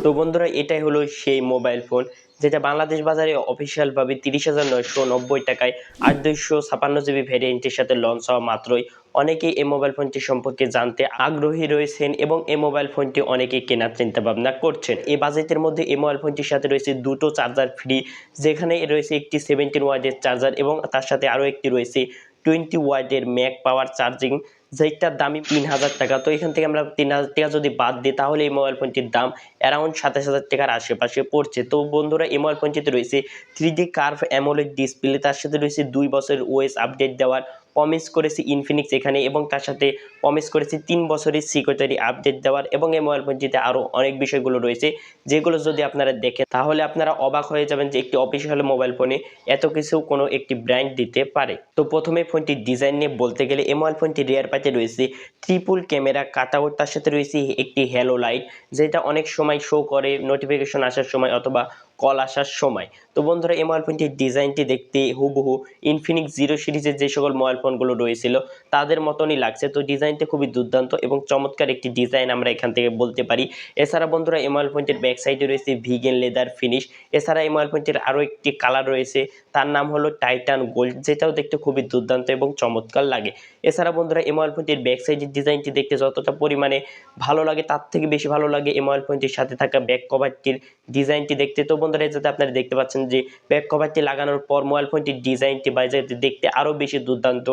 তো বন্ধুরা এটাই হলো সেই মোবাইল ফোন যেটা বাংলাদেশ বাজারে অফিসিয়াল ভাবে 30,990 টাকায় 8 256 GB ভ্যারিয়েন্টের সাথে লঞ্চ হওয়া মাত্রই অনেকেই এই মোবাইল ফোনটি সম্পর্কে জানতে আগ্রহী রয়েছেন এবং এই মোবাইল ফোনটি অনেকেই কেনার চিন্তা ভাবনা করছেন। এই বাজেটের মধ্যে এই মোবাইল ফোনটির সাথে রয়েছে দুটো চার্জার ফ্রি, যেখানে রয়েছে একটি 17 ওয়াটের চার্জার এবং তার সাথে আরও একটি রয়েছে 20 ওয়াটের ম্যাক পাওয়ার চার্জিং, যেটার দামই 3,000 টাকা। তো এখান থেকে আমরা 3,000 টাকা যদি বাদ দিই তাহলে এই মোবাইল ফোনটির দাম অ্যারাউন্ড 27,000 টাকার আশেপাশে পড়ছে। তো বন্ধুরা এই মোবাইল ফোনটিতে রয়েছে 3D কার্ভ অ্যামোলেড ডিসপ্লে, তার সাথে রয়েছে 2 বছরের ওএস আপডেট দেওয়ার প্রমিস করেছে ইনফিনিক্স এখানে, এবং তার সাথে প্রমিস করেছে 3 বছরের সিকিউরিটি আপডেট দেওয়ার। এবং এই মোবাইল ফোনটিতে আরও অনেক বিষয়গুলো রয়েছে যেগুলো যদি আপনারা দেখেন তাহলে আপনারা অবাক হয়ে যাবেন যে একটি অফিসিয়াল মোবাইল ফোনে এত কিছু কোনো একটি ব্র্যান্ড দিতে পারে। তো প্রথমে ফোনটির ডিজাইন নিয়ে বলতে গেলে এই মোবাইল ফোনটি রিয়ার পার্টে রয়েছে ট্রিপল ক্যামেরা কাটআউট, তার সাথে রয়েছে একটি হ্যালো লাইট যেটা অনেক সময় শো করে নোটিফিকেশন আসার সময় অথবা কল আসার সময়। তো বন্ধুরা এই মোবাইল ফোনটির ডিজাইনটি দেখতে হুবহু ইনফিনিক্স 0 সিরিজের যে সকল মোবাইল ফোনগুলো রয়েছিল তাদের মতনই লাগছে। তো ডিজাইনটি খুবই দুর্দান্ত এবং চমৎকার একটি ডিজাইন আমরা এখান থেকে বলতে পারি। এছাড়া বন্ধুরা এই মোবাইল ফোনটির ব্যাক সাইডে রয়েছে ভিগেন লেদার ফিনিশ। এছাড়া এই মোবাইল ফোনটির আরও একটি কালার রয়েছে, তার নাম হলো টাইটান গোল্ড, যেটাও দেখতে খুবই দুর্দান্ত এবং চমৎকার লাগে। এছাড়া বন্ধুরা এই মোবাইল ফোনটির ব্যাক সাইডের ডিজাইনটি দেখতে যতটা পরিমাণে ভালো লাগে তার থেকে বেশি ভালো লাগে এই মোবাইল ফোনটির সাথে থাকা ব্যাক কভারটির ডিজাইনটি দেখতে। তো বন্ধুরা যাতে আপনারা দেখতে পাচ্ছেন যে ব্যাক কভারটি লাগানোর পর মোবাইল ফোনটির ডিজাইনটি বাজাতে দেখতে আরও বেশি দুর্দান্ত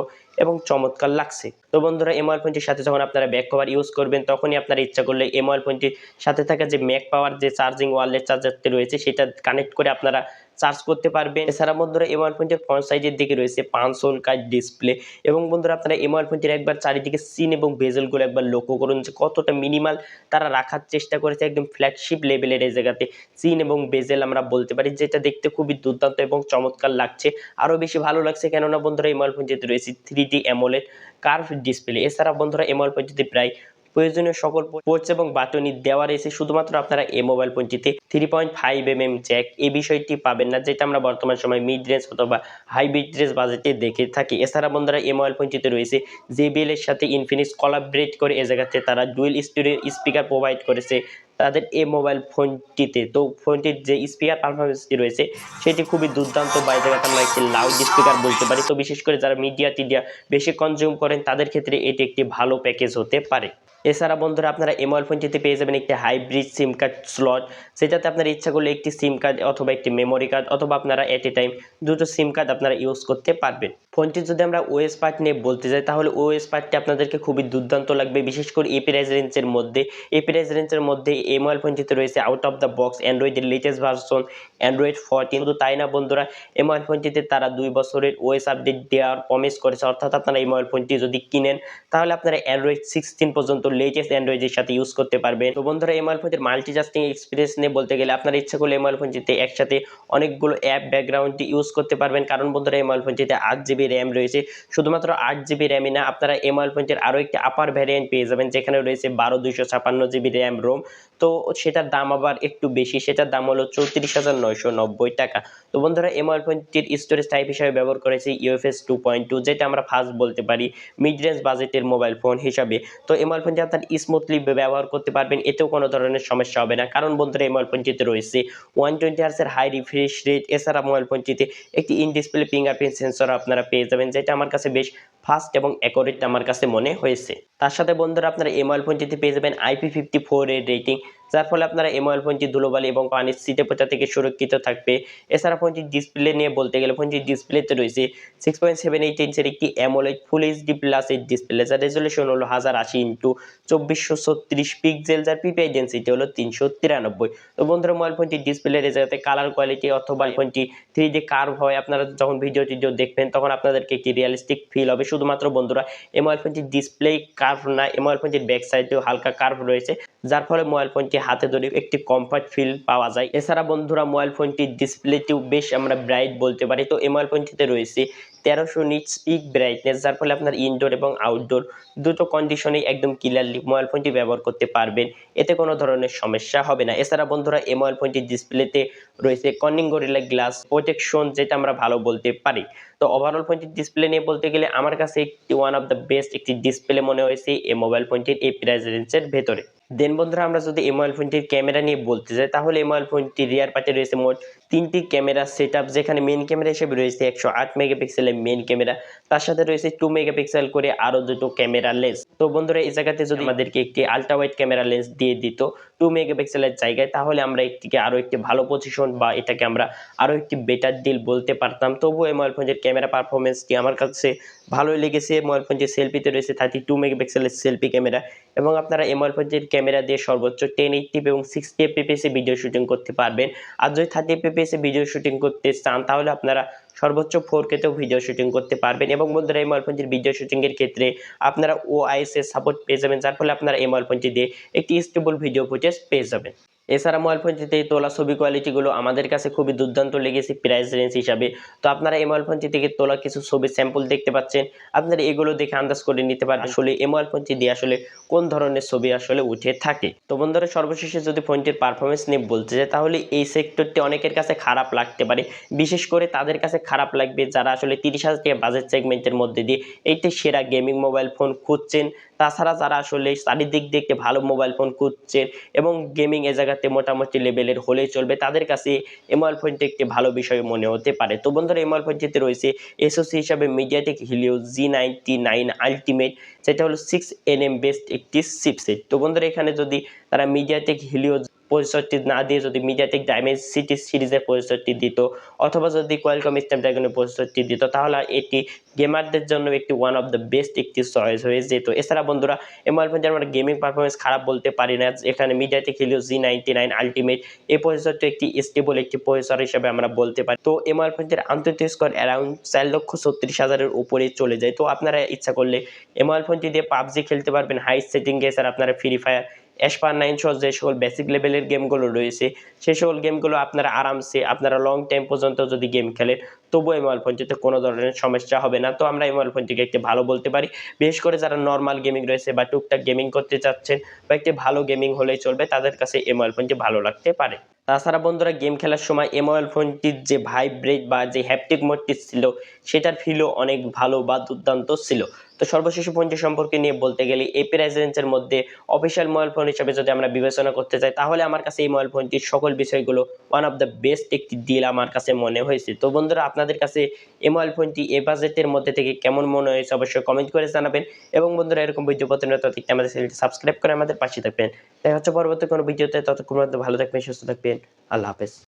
এবং চমৎকার লাগছে। তো বন্ধুরা এই মোবাইল ফোনটির সাথে যখন আপনারা ব্যাক কভার ইউজ করবেন তখনই আপনারা ইচ্ছা করলে এই মোবাইল ফোনটির সাথে থাকা যে ম্যাক পাওয়ার যে চার্জিং ওয়ারলেস চার্জারটি রয়েছে সেটা কানেক্ট করে আপনারা চার্জ করতে পারবেন। এছাড়া বন্ধুরা এই মোবাইল ফোনটির ফ্রন্ট সাইডের দিকে রয়েছে 5 হোল কাট ডিসপ্লে। এবং বন্ধুরা আপনারা এই মোবাইল ফোনটির একবার চারিদিকে সিন এবং বেজেলগুলো একবার লক্ষ্য করুন যে কতটা মিনিমাল তারা রাখার চেষ্টা করেছে, একদম ফ্ল্যাগশিপ লেভেলের এই জায়গাতে সিন এবং বেজেল আমরা বলতে পারি, যেটা দেখতে খুবই দুর্দান্ত এবং চমৎকার লাগছে। আরও বেশি ভালো লাগছে কেননা বন্ধুরা এই মোবাইল ফোনটিতে রয়েছে 3D অ্যামোলেড কার্ভ ডিসপ্লে। এছাড়া বন্ধুরা এই মোবাইল ফোনটিতে প্রায় প্রয়োজনীয় সকল পোর্টস এবং বাটনই দেওয়া রয়েছে, শুধুমাত্র আপনারা এই মোবাইল ফোনটিতে 3.5mm জ্যাক এই বিষয়টি পাবেন না, যেটা আমরা বর্তমান সময় মিড রেঞ্জ অথবা হাই মিড রেঞ্জ বাজেটে দেখে থাকি। এছাড়া বন্ধুরা এই মোবাইল ফোনটিতে রয়েছে JBL এর সাথে ইনফিনিক্স কোলাবরেট করে এ জায়গাতে তারা ডুয়েল স্টুডিও স্পিকার প্রোভাইড করেছে তাদের এই মোবাইল ফোনটিতে। তো ফোনটির যে স্পিকার পারফরমেন্সটি রয়েছে সেটি খুবই দুর্দান্ত, বা এই জায়গাতে আমরা একটি লাউড স্পিকার বলতে পারি। তো বিশেষ করে যারা মিডিয়া টিডিয়া বেশি কনজিউম করেন তাদের ক্ষেত্রে এটি একটি ভালো প্যাকেজ হতে পারে। এছাড়া বন্ধুরা আপনারা এই মোবাইল ফোনটিতে পেয়ে যাবেন একটি হাইব্রিড সিম কার্ড স্লট, যেটাতে আপনারা ইচ্ছা করলে একটি সিম কার্ড অথবা একটি মেমোরি কার্ড অথবা আপনারা এট এ টাইম দুটো সিম কার্ড আপনারা ইউজ করতে পারবেন। ফোনটি যদি আমরা ওএস পার্ট নিয়ে বলতে যাই তাহলে ওএস পার্টটি আপনাদেরকে খুবই দুর্দান্ত লাগবে, বিশেষ করে এই প্রাইস রেঞ্জের মধ্যে। এই প্রাইস রেঞ্জের মধ্যে এই মোবাইল ফোনটিতে রয়েছে আউট অফ দ্য বক্স অ্যান্ড্রয়েডের লেটেস্ট ভার্সন অ্যান্ড্রয়েড 14। শুধু তাই না বন্ধুরা, এই মোবাইল ফোনটিতে তারা 2 বছরের ওএস আপডেট দেওয়ার প্রমিস করেছে, অর্থাৎ আপনারা এই মোবাইল ফোনটি যদি কিনেন তাহলে আপনারা অ্যান্ড্রয়েড 16 পর্যন্ত লেটেস্ট অ্যান্ড্রয়েডের সাথে ইউজ করতে পারবেন। তো বন্ধুরা এই মোবাইল ফোনটির মাল্টিটাস্কিং এক্সপিরিয়েন্স নিয়ে বলতে গেলে আপনারা ইচ্ছা করলে এই মোবাইল ফোনটিতে একসাথে অনেকগুলো অ্যাপ ব্যাকগ্রাউন্ডে ইউজ করতে পারবেন, কারণ বন্ধুরা এই মোবাইল ফোনটিতে 8GB র্যাম রয়েছে। শুধুমাত্র 8GB র্যামই না, আপনারা এই মোবাইল ফোনটির আরও একটি আপার ভ্যারিয়েন্ট পেয়ে যাবেন যেখানে রয়েছে 12 256GB র্যাম রোম। তো সেটার দাম আবার একটু বেশি, সেটার দাম হলো 34,990 টাকা। তো বন্ধুরা এই মোবাইল ফোনটির স্টোরেজ টাইপ হিসাবে ব্যবহার করেছে UFS 2.2, যেটা আমরা ফার্স্ট বলতে পারি মিড রেঞ্জ বাজেটের মোবাইল ফোন হিসাবে। তো এই মোবাইল ফোনটি আপনার স্মুথলি ব্যবহার করতে পারবেন, এতেও কোনো ধরনের সমস্যা হবে না, কারণ বন্ধুরা এই মোবাইল ফোনটিতে রয়েছে 120Hz এর হাই রিফ্রেশ রেট। এছাড়া মোবাইল ফোনটিতে একটি ইন ডিসপ্লে ফিঙ্গারপ্রিন্ট সেন্সর আপনারা পেয়ে যাবেন, যেটা আমার কাছে বেশ ফাস্ট এবং অ্যাকুরেট আমার কাছে মনে হয়েছে। তার সাথে বন্ধুরা আপনারা এই মোবাইল ফোনটিতে পেয়ে যাবেন IP54 এর রেটিং, যার ফলে আপনারা এই মোবাইল ফোনটি ধুলোবালি এবং পানির ছিটে ফোঁটা থেকে সুরক্ষিত থাকবে। এছাড়া ফোনটির ডিসপ্লে নিয়ে বলতে গেলে ফোনটির ডিসপ্লেতে রয়েছে 6.78 ইঞ্চের একটি অ্যামোলেড ফুল এইচডি প্লাস এর ডিসপ্লে, যার রেজলিউশন হলো 1080x2436 পিক্সেল, যার পিপিআই ডেন্সিটি হলো 393। তো বন্ধুরা মোবাইল ফোনটির ডিসপ্লে রেজাল্টে কালার কোয়ালিটি অথবা ফোনটি 3D কার্ভ হয়, আপনারা যখন ভিডিও দেখবেন তখন আপনাদেরকে একটি রিয়েলিস্টিক ফিল হবে। শুধুমাত্র বন্ধুরা এই মোবাইল ফোনটির ডিসপ্লে কার্ভ না, এই মোবাইল ফোনটির ব্যাক সাইডেও হালকা কার্ভ রয়েছে, যার ফলে মোবাইল ফোনটি হাতে ধরে একটি কমফর্ট ফিল পাওয়া যায়। এছাড়া বন্ধুরা মোবাইল ফোনটির ডিসপ্লেটিও বেশ আমরা ব্রাইট বলতে পারি। তো এই মোবাইল ফোনটিতে রয়েছে 1300 নিটস পিক ব্রাইটনেস, যার ফলে আপনার ইনডোর এবং আউটডোর দুটো কন্ডিশনে একদম ক্লিয়ারলি মোবাইল ফোনটি ব্যবহার করতে পারবেন, এতে কোনো ধরনের সমস্যা হবে না। এছাড়া বন্ধুরা এই মোবাইল ফোনটির ডিসপ্লেতে রয়েছে কর্নিং গরিলা গ্লাস প্রোটেকশন, যেটা আমরা ভালো বলতে পারি। তো ওভারঅল ফোনটির ডিসপ্লে নিয়ে বলতে গেলে আমার কাছে একটি ওয়ান অফ দ্য বেস্ট একটি ডিসপ্লে মনে হয়েছে এই মোবাইল ফোনটির এই প্রাইস রেঞ্জের ভেতরে। দেন বন্ধুরা আমরা যদি এই মোবাইল ফোনটির ক্যামেরা নিয়ে বলতে যাই, তাহলে এই মোবাইল ফোনটির রিয়ার পার্টে রয়েছে মোট 3টি ক্যামেরা সেটআপ, যেখানে মেইন ক্যামেরা হিসেবে রয়েছে 108 মেগাপিক্সেলের মেইন ক্যামেরা, তার সাথে রয়েছে 2 মেগাপিক্সেল করে আরো দুটো ক্যামেরা লেন্স। তো বন্ধুরা এই জায়গাতে যদি আমাদেরকে একটি আলট্রা ওয়াইড ক্যামেরা লেন্স দিয়ে দিত 2 মেগাপিক্সেলের জায়গায়, তাহলে আমরা এটিকে আরো একটি ভালো পজিশন বা এটাকে আমরা আরো একটি বেটার ডিল বলতে পারতাম। তবুও এই মোবাইল ফোনের ক্যামেরা পারফরমেন্সটি আমার কাছে ভালোই লেগেছে। মোবাইল ফোনটির সেলফিতে রয়েছে 32 মেগাপিক্সেলের সেলফি ক্যামেরা, এবং আপনারা এই মোবাইল ফোনটির ক্যামেরা দিয়ে সর্বোচ্চ 1080p এবং 60fps এ ভিডিও শুটিং করতে পারবেন। আর যদি 30fps এ ভিডিও শুটিং করতে চান, তাহলে আপনারা সর্বোচ্চ 4K তেও ভিডিও শুটিং করতে পারবেন। এবং বন্ধুরা এই মোবাইল ফোনটির ভিডিও শুটিং এর ক্ষেত্রে আপনারা ওআইএস এর সাপোর্ট পেয়ে যাবেন, যার ফলে আপনারা এই মোবাইল ফোনটি দিয়ে একটি স্টেবল ভিডিও ফুটেজ পেয়ে যাবেন। এছাড়া মোবাইল ফোনটিতে তোলা ছবি কোয়ালিটিগুলো আমাদের কাছে খুবই দুর্দান্ত লেগেছে প্রাইস রেঞ্জ হিসাবে। তো আপনারা এই মোবাইল ফোনটি থেকে তোলা কিছু ছবি স্যাম্পল দেখতে পাচ্ছেন, আপনারা এগুলো দেখে আন্দাজ করে নিতে পারবেন আসলে এই মোবাইল ফোনটি দিয়ে আসলে কোন ধরনের ছবি আসলে উঠে থাকে। তো বন্ধুরা সর্বশেষে যদি ফোনটির পারফরমেন্স নিয়ে বলতে চাই, তাহলে এই সেক্টরটি অনেকের কাছে খারাপ লাগতে পারে, বিশেষ করে তাদের কাছে খারাপ লাগবে যারা আসলে 30,000 টাকা বাজেট সেগমেন্টের মধ্যে দিয়ে এইটি সেরা গেমিং মোবাইল ফোন খুঁজছেন। তাছাড়া যারা আসলে চারিদিক দেখতে ভালো মোবাইল ফোন খুঁজছেন এবং গেমিং এ জায়গাতে মোটামুটি লেভেলের হলেই চলবে, তাদের কাছে এই মোবাইল ফোনটি একটি ভালো বিষয় মনে হতে পারে। তো বন্ধুরা এই মোবাইল ফোনটিতে রয়েছে এসওসি হিসাবে মিডিয়াটেক হিলিও G99 আলটিমেট, যেটা হলো 6nm বেস্ট একটি চিপসেট। তো বন্ধুরা এখানে যদি তারা মিডিয়াটেক হিলিও প্রসেসরটি না দিয়ে যদি মিডিয়াটেক ডাইমেনসিটি সিরিজের প্রসেসরটি দিত, অথবা যদি কোয়ালকম স্ন্যাপড্রাগনের প্রসেসরটি দিত, তাহলে এটি গেমারদের জন্য একটি ওয়ান অফ দ্য বেস্ট একটি চয়েস হয়ে যেত। এছাড়া বন্ধুরা এই মোবাইল ফোনটি আমরা গেমিং পারফরমেন্স খারাপ বলতে পারি না, এখানে মিডিয়াটেক হিলিও G99 আলটিমেট এই প্রসেসরটি একটি স্টেবল একটি প্রসেসর হিসেবে আমরা বলতে পারি। তো এই মোবাইল ফোনটির আন্তর্জাতিক স্কোর অ্যারাউন্ড 4,36,000-এর উপরে চলে যায়। তো আপনারা ইচ্ছা করলে এই মোবাইল ফোনটি দিয়ে পাবজি খেলতে পারবেন হাই সেটিংয়ে। এছাড়া আপনারা ফ্রি ফায়ার, এসপার 9 সহ যে সকল বেসিক লেভেলের গেমগুলো রয়েছে, সেই সকল গেমগুলো আপনারা আরামসে আপনারা লং টাইম পর্যন্ত যদি গেম খেলেন, তবুও এই মোবাইল ফোনটিতে কোনো ধরনের সমস্যা হবে না। তো আমরা এই মোবাইল ফোনটিকে একটি ভালো বলতে পারি, বিশেষ করে যারা নর্মাল গেমিং রয়েছে বা টুকটাক গেমিং করতে চাচ্ছেন বা একটি ভালো গেমিং হলেই চলবে, তাদের কাছে এই মোবাইল ফোনটি ভালো লাগতে পারে। তাছাড়া বন্ধুরা গেম খেলার সময় এই মোবাইল ফোনটির যে ভাইব্রেট বা যে হ্যাপটিক মোডটি ছিল, সেটার ফিলও অনেক ভালো বা দুর্দান্ত ছিল। তো সর্বশেষ ফোনটি সম্পর্কে নিয়ে বলতে গেলে এই প্রাইস রেঞ্জের মধ্যে অফিসিয়াল মোবাইল ফোন হিসেবে যদি আমরা বিবেচনা করতে চাই, তাহলে আমার কাছে এই মোবাইল ফোনটির সকল বিষয়গুলো ওয়ান অফ দ্য বেস্ট একটি ডিল আমার কাছে মনে হয়েছে। তো বন্ধুরা আপনাদের কাছে এই মোবাইল ফোনটি এই বাজেটের মধ্যে থেকে কেমন মনে হয়েছে অবশ্যই কমেন্ট করে জানাবেন। এবং বন্ধুরা এরকম ভিডিও প্রতিনিয়ত দেখতে আমাদের চ্যানেলটি সাবস্ক্রাইব করে আমাদের পাশে থাকবেন। দেখা হচ্ছে পরবর্তী কোনো ভিডিওতে, ততক্ষণ পর্যন্ত ভালো থাকবেন, সুস্থ থাকবেন। আল্লাহ হাফেজ।